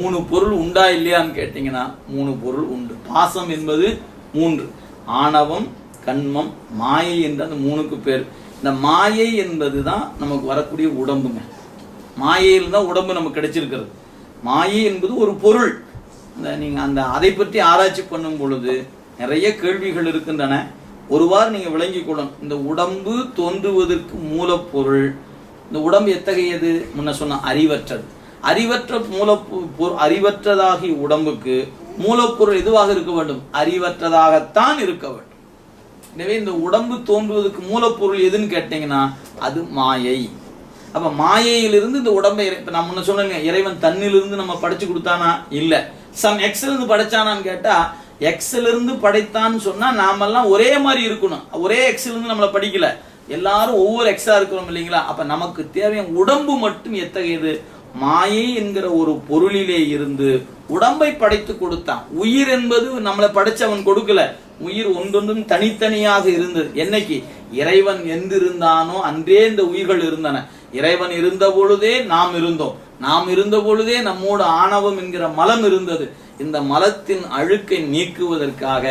மூணு பொருள் உண்டா இல்லையான்னு கேட்டீங்கன்னா மூணு பொருள் உண்டு. பாசம் என்பது மூன்று, ஆணவம், கண்மம், மாயை என்ற அந்த மூணுக்கு பேர். இந்த மாயை என்பது தான் நமக்கு வரக்கூடிய உடம்புங்க. மாயையில் தான் உடம்பு நமக்கு கிடைச்சிருக்கிறது. மாயை என்பது ஒரு பொருள். நீங்கள் அதை பற்றி ஆராய்ச்சி பண்ணும் பொழுது நிறைய கேள்விகள் இருக்கின்றன. ஒருவாறு நீங்கள் விளங்கிக் கொள்ளணும். இந்த உடம்பு தோன்றுவதற்கு மூலப்பொருள், இந்த உடம்பு எத்தகையது? முன்ன சொன்ன அறிவற்றது. அறிவற்றதாகி உடம்புக்கு மூலப்பொருள் எதுவாக இருக்க வேண்டும்? அறிவற்றதாகத்தான் இருக்க வேண்டும். எனவே இந்த உடம்பு தோன்றுவதற்கு மூலப்பொருள் எதுன்னு கேட்டீங்கன்னா அது மாயை. அப்ப மாயையிலிருந்து இந்த உடம்பை, இப்ப நான் முன்ன சொன்னேங்க, இறைவன் தன்னிலிருந்து நம்ம படைச்சு கொடுத்தானா? இல்ல. சம் எக்ஸ்ல இருந்து படைச்சானான்னு கேட்டா, எக்ஸ்ல இருந்து படைத்தான்னு சொன்னா நாமெல்லாம் ஒரே மாதிரி இருக்கணும். ஒரே எக்ஸ்ல இருந்து நம்மளை படிக்கல, எல்லாரும் ஒவ்வொரு எக்ஸா இருக்கிறோம் இல்லைங்களா? அப்ப நமக்கு தேவையான உடம்பு மட்டும் எத்தகையது? மாயை என்கிற ஒரு பொருளிலே இருந்து உடம்பை படைத்து கொடுத்தான். உயிர் என்பது நம்மளை படைச்சவன் கொடுக்கல. உயிர் ஒன்றொன்றும் தனித்தனியாக இருந்தது. என்னைக்கு இறைவன் எந்திருந்தானோ அன்றே இந்த உயிர்கள் இருந்தன. இறைவன் இருந்த பொழுதே நாம் இருந்தோம். நாம் இருந்த பொழுதே நம்மோடு ஆணவம் என்கிற மலம் இருந்தது. இந்த மலத்தின் அழுக்கை நீக்குவதற்காக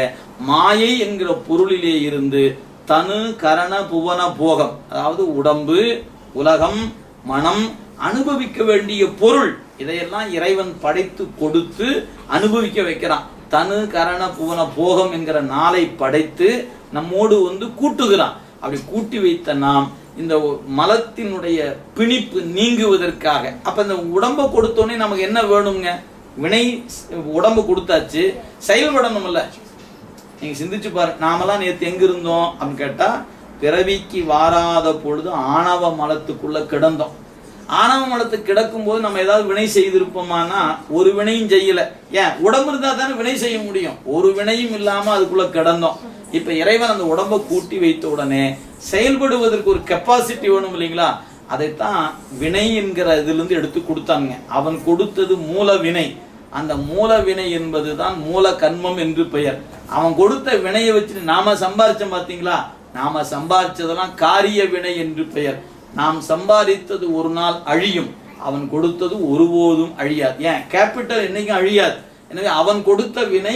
மாயை என்கிற பொருளிலே இருந்து தனு, கரண, புவன, போகம், அதாவது உடம்பு, உலகம், மனம், அனுபவிக்க வேண்டிய பொருள், இதையெல்லாம் இறைவன் படைத்து கொடுத்து அனுபவிக்க வைக்கிறான். தனு, கரண, புவன, போகம் என்கிற நாளை படைத்து நம்மோடு கூட்டுகிறான். அப்படி கூட்டி வைத்த நாம் இந்த மலத்தினுடைய பிணிப்பு நீங்குவதற்காக, அப்ப இந்த உடம்பை கொடுத்தோன்னே நமக்கு என்ன வேணுங்க? வினை. உடம்பு கொடுத்தாச்சு, செயல்படணும் இல்ல? நீங்க சிந்திச்சு பாரு. நாமெல்லாம் நேற்று எங்க இருந்தோம் அப்படின்னு கேட்டா, பிறவிக்கு வாராத பொழுது ஆணவ மலத்துக்குள்ள கிடந்தோம். ஆணவ மலத்துக்கு கிடக்கும் போது நம்ம ஏதாவது வினை செய்திருப்போமானா ஒரு வினையும் செய்யல. ஏன்? உடம்பு இருந்தா தானே வினை செய்ய முடியும். ஒரு வினையும் இல்லாம அதுக்குள்ள கிடந்தோம். இப்ப இறைவன் அந்த உடம்பை கூட்டி வைத்த உடனே செயல்படுவதற்கு ஒரு கெப்பாசிட்டி வேணும் இல்லைங்களா? அதைத்தான் வினை என்கிற இதுல இருந்து எடுத்து கொடுத்தாங்க. அவன் கொடுத்தது மூல வினை. அந்த மூல வினை என்பதுதான் மூல கண்மம் என்று பெயர். அவன் கொடுத்த வினையை வச்சு நாம சம்பாரிச்சோம் பாத்தீங்களா? நாம சம்பாரிச்சதெல்லாம் காரிய வினை என்று பெயர். நாம் சம்பாதித்தது ஒரு நாள் அழியும், அவன் கொடுத்தது ஒருபோதும் அழியாது. ஏன்? கேபிட்டல் என்னைக்கும் அழியாது. எனவே அவன் கொடுத்த வினை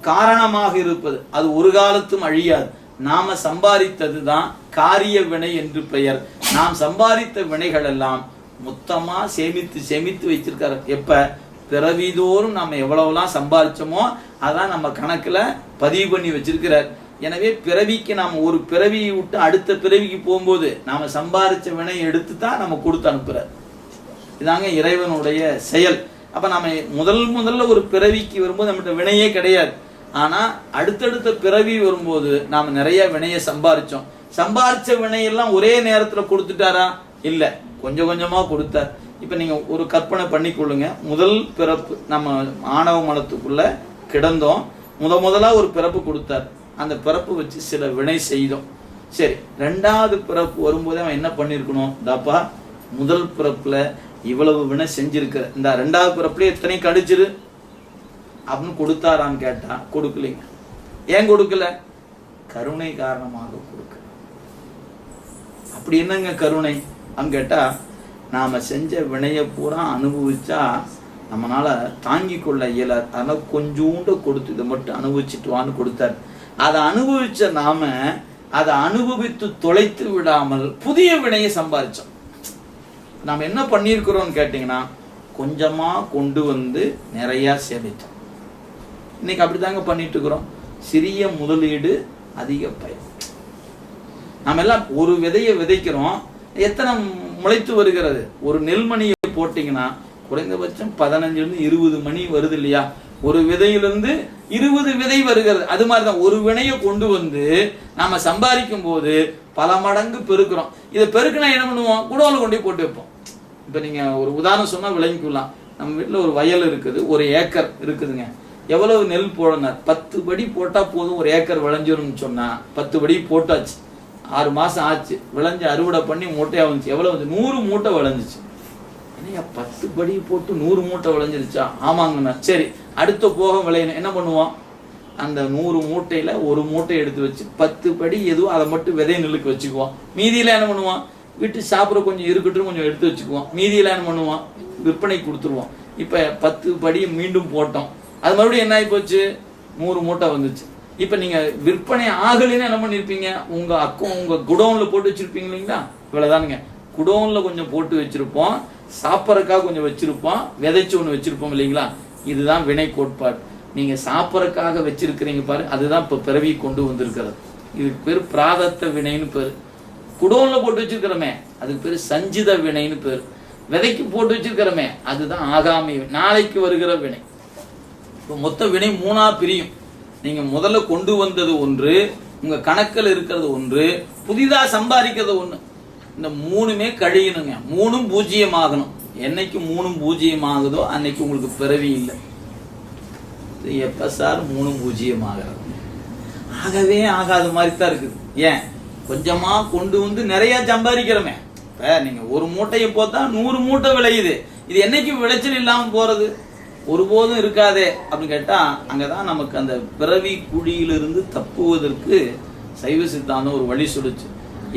காரணமாக இருப்பது, அது ஒரு காலத்தும் அழியாது. நாம சம்பாதித்தது தான் காரிய வினை என்று பெயர். நாம் சம்பாதித்த வினைகள் எல்லாம் மொத்தமா சேமித்து சேமித்து வச்சிருக்காரு. எப்ப? பிறவிதோறும் நாம எவ்வளவுலாம் சம்பாதிச்சோமோ அதான் நம்ம கணக்குல பதிவு பண்ணி வச்சிருக்கிறார். எனவே பிறவிக்கு நாம் ஒரு பிறவியை விட்டு அடுத்த பிறவிக்கு போகும்போது நாம சம்பாதிச்ச வினை எடுத்து தான் நம்ம கொடுத்து அனுப்புறார். இதாங்க இறைவனுடைய செயல். அப்ப நாம முதல்ல ஒரு பிறவிக்கு வரும்போது நம்மகிட்ட வினையே கிடையாது. ஆனா அடுத்தடுத்த பிறவி வரும்போது நாம நிறைய வினையை சம்பாதிச்சோம். சம்பாதிச்ச வினையெல்லாம் ஒரே நேரத்துல கொடுத்துட்டாரா? இல்ல, கொஞ்சம் கொஞ்சமா கொடுத்தார். இப்ப நீங்க ஒரு கற்பனை பண்ணிக்கொள்ளுங்க. முதல் பிறப்பு நம்ம ஆணவ மலத்துக்குள்ள கிடந்தோம். முதலா ஒரு பிறப்பு கொடுத்தார். அந்த பிறப்பு வச்சு சில வினை செய்தோம். சரி, ரெண்டாவது பிறப்பு வரும்போது அவன் என்ன பண்ணிருக்கணும்? தாப்பா, முதல் பிறப்புல இவ்வளவு வினை செஞ்சிருக்க, இந்த ரெண்டாவது பிறப்புல எத்தனை கடிச்சிரு அப்படின்னு கொடுத்தாரான்னு கேட்டா கொடுக்கலைங்க. ஏன் கொடுக்கல? கருணை காரணமாக கொடுக்க. அப்படி என்னங்க கருணை அப்படின்னு கேட்டா, நாம செஞ்ச வினைய பூரா அனுபவிச்சா நம்மளால தாங்கி கொள்ள இயலாது. அதனால கொஞ்சோண்டு கொடுத்து இதை மட்டும் அனுபவிச்சுட்டுவான்னு கொடுத்தாரு. அதை அனுபவிச்ச நாம அதை அனுபவித்து தொலைத்து விடாமல் புதிய வினையை சம்பாதிச்சோம். நாம என்ன பண்ணியிருக்கிறோம்னு கேட்டீங்கன்னா, கொஞ்சமா கொண்டு நிறைய சேமித்தோம். இன்னைக்கு அப்படித்தாங்க பண்ணிட்டு இருக்கிறோம். சிறிய முதலீடு அதிக பயன். நாம எல்லாம் ஒரு விதையை விதைக்கிறோம், எத்தனை முளைத்து வருகிறது? ஒரு நெல்மணியை போட்டீங்கன்னா குறைந்தபட்சம் 15-20 மணி வருது இல்லையா? ஒரு விதையிலிருந்து 20 விதை வருகிறது. அது மாதிரிதான் ஒரு வினையை கொண்டு நாம சம்பாதிக்கும் போது பல மடங்கு பெருக்கிறோம். இதை பெருக்கினா என்ன பண்ணுவோம்? குடோல கொண்டு போட்டு வைப்போம். இப்ப நீங்க ஒரு உதாரணம் சொன்னா விளங்கிக்கலாம். நம்ம வீட்டுல ஒரு வயல் இருக்குது, 1 ஏக்கர் இருக்குதுங்க. எவ்வளவு நெல் போடணும்? 10 படி போட்டா போதும், 1 ஏக்கர் விளைஞ்சிரும்னு சொன்னா 10 படி போட்டாச்சு. 6 மாசம் ஆச்சு, விளைஞ்சு அறுவடை பண்ணி மூட்டையா வந்துச்சு. எவ்வளவு வந்து? 100 மூட்டை விளைஞ்சிச்சு. 10 படி போட்டு 100 மூட்டை விளைஞ்சிருச்சா? ஆமாங்கண்ணா. சரி, அடுத்த போக விளையணும். என்ன பண்ணுவோம்? அந்த 100 மூட்டையில 1 மூட்டை எடுத்து வச்சு 10 படி எதுவும் அதை மட்டும் விதை நெல்லுக்கு வச்சுக்குவோம். மீதியில என்ன பண்ணுவோம்? வீட்டு சாப்பிட கொஞ்சம் இருக்கட்டும், கொஞ்சம் எடுத்து வச்சுக்குவோம். மீதியில என்ன பண்ணுவோம்? விற்பனை கொடுத்துருவோம். இப்போ 10 படி மீண்டும் போட்டோம், அது மறுபடியும் என்ன ஆகி போச்சு, 100 மூட்டை வந்துச்சு. இப்போ நீங்கள் விற்பனை ஆகலைன்னு என்ன பண்ணியிருப்பீங்க, உங்கள் குடோனில் போட்டு வச்சுருப்பீங்க இல்லைங்களா, இவ்வளோதானுங்க. குடோனில் கொஞ்சம் போட்டு வச்சுருப்போம், சாப்பிட்றதுக்காக கொஞ்சம் வச்சுருப்போம், விதைச்சு ஒன்று வச்சுருப்போம் இல்லைங்களா. இதுதான் வினை கோட்பாடு. நீங்கள் சாப்பிட்றதுக்காக வச்சிருக்கிறீங்க பாரு, அதுதான் இப்போ பிறவி கொண்டு வந்திருக்கிறது. இதுக்கு பேர் பிராதத்த வினைன்னு பேர். குடோனில் போட்டு வச்சிருக்கிறோமே அதுக்கு பேர் சஞ்சித வினைன்னு பேர். விதைக்கு போட்டு வச்சிருக்கிறோமே அதுதான் ஆகாமி, நாளைக்கு வருகிற வினை. இப்போ மொத்த வினை 3ஆ பிரியும். நீங்கள் முதல்ல கொண்டு வந்தது ஒன்று, உங்கள் கணக்கில் இருக்கிறது ஒன்று, புதிதாக சம்பாதிக்கிறது ஒன்று. இந்த 3மே கழியணுங்க. 3ம் பூஜ்ஜியமாகணும். என்னைக்கு 3ம் பூஜ்ஜியமாகுதோ அன்னைக்கு உங்களுக்கு பிறவி இல்லை. எப்ப சார் 3ம் பூஜ்ஜியமாகிறது? ஆகவே ஆகாத மாதிரி தான் இருக்குது. ஏன், கொஞ்சமா கொண்டு வந்து நிறைய சம்பாதிக்கிறோமே. இப்ப நீங்க ஒரு மூட்டையை போத்தா 100 மூட்டை விளையுது. இது என்னைக்கு விளைச்சல் இல்லாம போறது? ஒருபோதும் இருக்காதே அப்படின்னு கேட்டா, அங்கதான் நமக்கு அந்த பிறவி குழியிலிருந்து தப்புவதற்கு சைவ சித்தாந்தம் ஒரு வழி சொல்லுச்சு.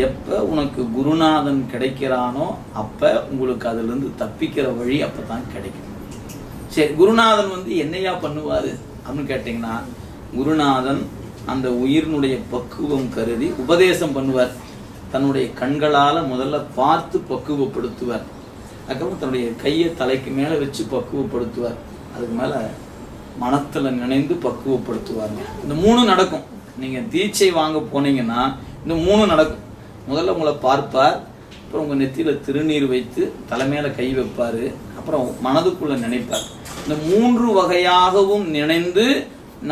எப்ப உனக்கு குருநாதன் கிடைக்கிறானோ அப்ப உங்களுக்கு அதுல இருந்து தப்பிக்கிற வழி அப்பதான் கிடைக்கும். சரி, குருநாதன் என்னையா பண்ணுவாரு அப்படின்னு கேட்டீங்கன்னா, குருநாதன் அந்த உயிரினுடைய பக்குவம் கருதி உபதேசம் பண்ணுவார். தன்னுடைய கண்களால முதல்ல பார்த்து பக்குவப்படுத்துவார். அதுக்கப்புறம் தன்னுடைய கையை தலைக்கு மேல வச்சு பக்குவப்படுத்துவார். அதுக்கு மேல மனத்துல நினைந்து பக்குவப்படுத்துவாருங்க. இந்த 3 நடக்கும். நீங்க தீட்சை வாங்க போனீங்கன்னா இந்த 3 நடக்கும். முதல்ல உங்களை பார்ப்பார், அப்புறம் உங்க நெத்தியில திருநீர் வைத்து தலைமையில கை வைப்பாரு, அப்புறம் மனதுக்குள்ள நினைப்பார். இந்த 3 வகையாகவும் நினைந்து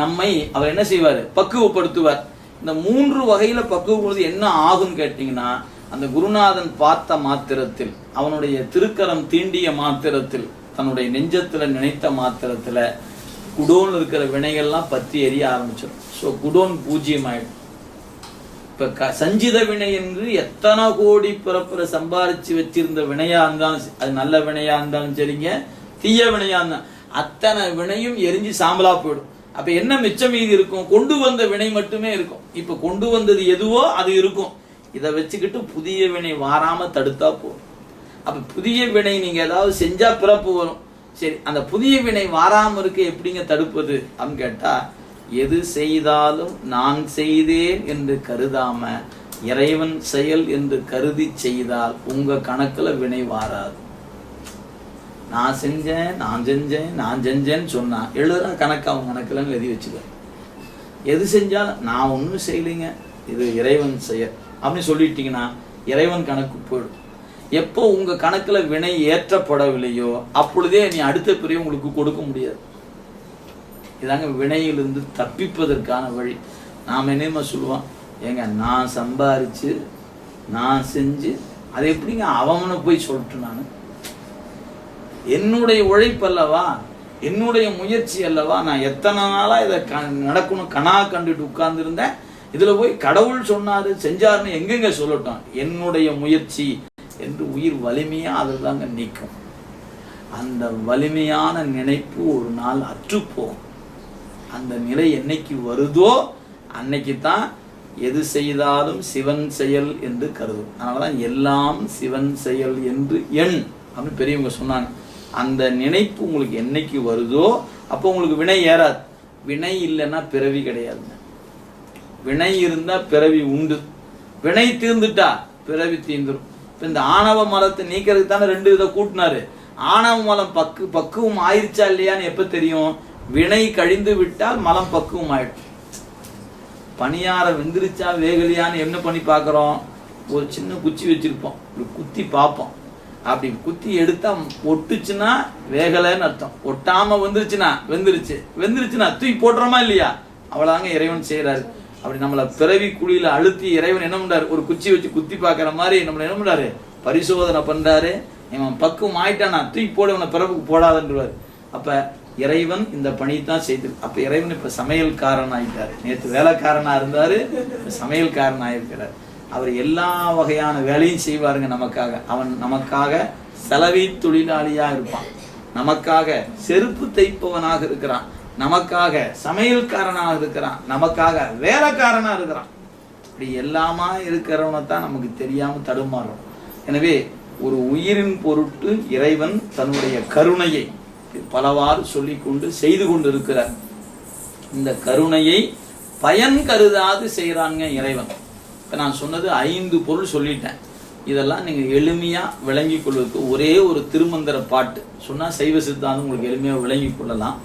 நம்மை அவர் என்ன செய்வார், பக்குவப்படுத்துவார். இந்த 3 வகையில பக்குவப்படுவது என்ன ஆகும் கேட்டீங்கன்னா, அந்த குருநாதன் பார்த்த மாத்திரத்தில், அவனுடைய திருக்கரம் தீண்டிய மாத்திரத்தில், தன்னுடைய நெஞ்சத்துல நினைத்த மாத்திரத்துல குடோன் இருக்கிற வினைகள்லாம் பற்றி எரிய ஆரம்பிச்சிடும். ஸோ குடோன் பூஜ்ஜியம் ஆயிடும். இப்ப சஞ்சித வினை என்று எத்தனை கோடி பிறப்புற சம்பாரிச்சு வச்சிருந்த வினையா இருந்தாலும், அது நல்ல வினையா இருந்தாலும் சரிங்க, தீய வினையா இருந்தாலும் அத்தனை வினையும் எரிஞ்சு சாம்பலா போயிடும். அப்ப என்ன மிச்சம் மீதி இருக்கும்? கொண்டு வந்த வினை மட்டுமே இருக்கும். இப்ப கொண்டு வந்தது எதுவோ அது இருக்கும். இதை வச்சுக்கிட்டு புதிய வினை வாராம தடுத்தா போதும். அப்ப புதிய வினை நீங்க ஏதாவது செஞ்சா பிறப்பு வரும். சரி, அந்த புதிய வினை வாராம இருக்க எப்படிங்க தடுப்பது அப்படின்னு கேட்டா, எது செய்தாலும் நான் செய்தேன் என்று கருதாம இறைவன் செயல் என்று கருதி செய்தால் உங்க கணக்குல வினை வாராது. நான் செஞ்சேன் நான் செஞ்சேன் நான் செஞ்சேன்னு சொன்னா எழுதுற கணக்கு அவங்க கணக்குல எழுதி வச்சுக்க. எது செஞ்சாலும் நான் ஒன்றும் செய்யலைங்க, இது இறைவன் செயல் அப்படின்னு சொல்லிட்டீங்கன்னா இறைவன் கணக்கு போயிடும். எப்போ உங்க கணக்குல வினை ஏற்றப்படவில்லையோ அப்பொழுதே நீ அடுத்த பிரிவு உங்களுக்கு கொடுக்க முடியாது. இதாங்க வினையிலிருந்து தப்பிப்பதற்கான வழி. நாம் என்னமா சொல்லுவோம், ஏங்க நான் சம்பாரிச்சு நான் செஞ்சு அது எப்படிங்க அவனை போய் சொல்லிட்டு, நான் என்னுடைய உழைப்பு அல்லவா, என்னுடைய முயற்சி அல்லவா, நான் எத்தனை நாளா இதை நடக்கணும் கனா கண்டுட்டு உட்கார்ந்து இருந்தேன், இதுல போய் கடவுள் சொன்னாரு செஞ்சாருன்னு எங்கெங்க சொல்லட்டும். என்னுடைய முயற்சி என்று உயிர் வலிமையா அதுதாங்க நீக்கும். அந்த வலிமையான நினைப்பு ஒரு நாள் அற்று போகும். அந்த நிலை என்னைக்கு வருதோ அன்னைக்கு தான் எது செய்தாலும் சிவன் செயல் என்று கருதும். அதனாலதான் எல்லாம் சிவன் செயல் என்று எண் அப்படின்னு பெரியவங்க சொன்னாங்க. அந்த நினைப்பு உங்களுக்கு என்னைக்கு வருதோ அப்போ உங்களுக்கு வினை ஏறாது. வினை இல்லைன்னா பிறவி கிடையாதுங்க. வினை இருந்தா பிறவி உண்டு. வினை தீர்ந்துட்டா பிறவி தீர்ந்துடும். இப்ப இந்த ஆணவ மலத்தை நீக்கிறதுக்கு தானே 2 இதை கூட்டினாரு. ஆணவ மலம் பக்குவம் ஆயிடுச்சா இல்லையான்னு எப்ப தெரியும்? வினை கழிந்து விட்டால் மலம் பக்குவம் ஆயிடும். பணியார வெந்திருச்சா வேகலையான்னு என்ன பண்ணி பார்க்குறோம்? ஒரு சின்ன குச்சி வச்சிருப்போம், ஒரு குத்தி பார்ப்போம். அப்படி குத்தி எடுத்தா ஒட்டுச்சுன்னா வேகலைன்னு அர்த்தம். ஒட்டாம வந்துருச்சுன்னா வெந்துருச்சுன்னா தூக்கி போட்டுறோமா இல்லையா? அவ்வளவுதாங்க இறைவன் செய்யறாரு. அப்படி நம்மளை பிறவி குழியில அழுத்தி இறைவன் என்ன பண்றாரு, ஒரு குச்சி வச்சு குத்தி பார்க்கற மாதிரி நம்மளை என்ன பண்றாரு, பரிசோதனை பண்றாரு. இவன் பக்குவம் ஆயிட்டானா தூக்கி போட, இவனை பிறப்புக்கு போடாதுன்றாரு. அப்ப இறைவன் இந்த பணி தான் செய்து. அப்ப இறைவன் இப்ப சமையல்காரன் ஆயிட்டாரு. நேற்று வேலைக்காரனா இருந்தாரு, சமையல்காரன் ஆயிருக்கிறார். அவர் எல்லா வகையான வேலையும் செய்வாருங்க நமக்காக. அவன் நமக்காக செலவி தொழிலாளியா இருப்பான், நமக்காக செருப்பு தைப்பவனாக இருக்கிறான், நமக்காக சமையல்காரனாக இருக்கிறான், நமக்காக வேலைக்காரனா இருக்கிறான். இப்படி எல்லாமா இருக்கிறவனை தான் நமக்கு தெரியாம தடுமாறும். எனவே ஒரு உயிரின் பொருட்டு இறைவன் தன்னுடைய கருணையை பலவாறு சொல்லிக்கொண்டு செய்து கொண்டு இருக்கிறார். இந்த கருணையை பயன் கருதாது செய்கிறாங்க இறைவன். இப்போ நான் சொன்னது 5 பொருள் சொல்லிட்டேன். இதெல்லாம் நீங்கள் எளிமையாக விளங்கி கொள்வதற்கு ஒரே ஒரு திருமந்திர பாட்டு சொன்னால் சைவ சித்தாந்தம் உங்களுக்கு எளிமையாக விளங்கி கொள்ளலாம்.